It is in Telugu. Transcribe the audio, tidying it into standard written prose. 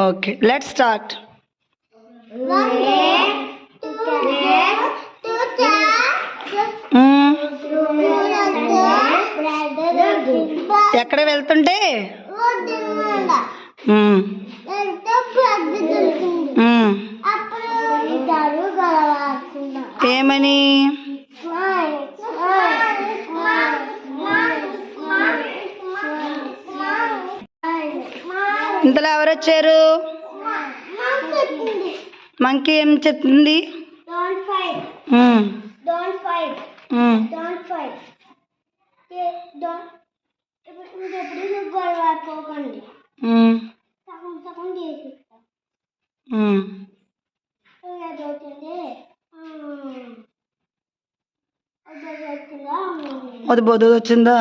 Okay, let's start. ఎక్కడ వెళ్తుంటే ఏమని ఇంతలో ఎవరు వచ్చారు? మంకీ ఏం చెప్తుంది? అది బొద్దు వచ్చిందా?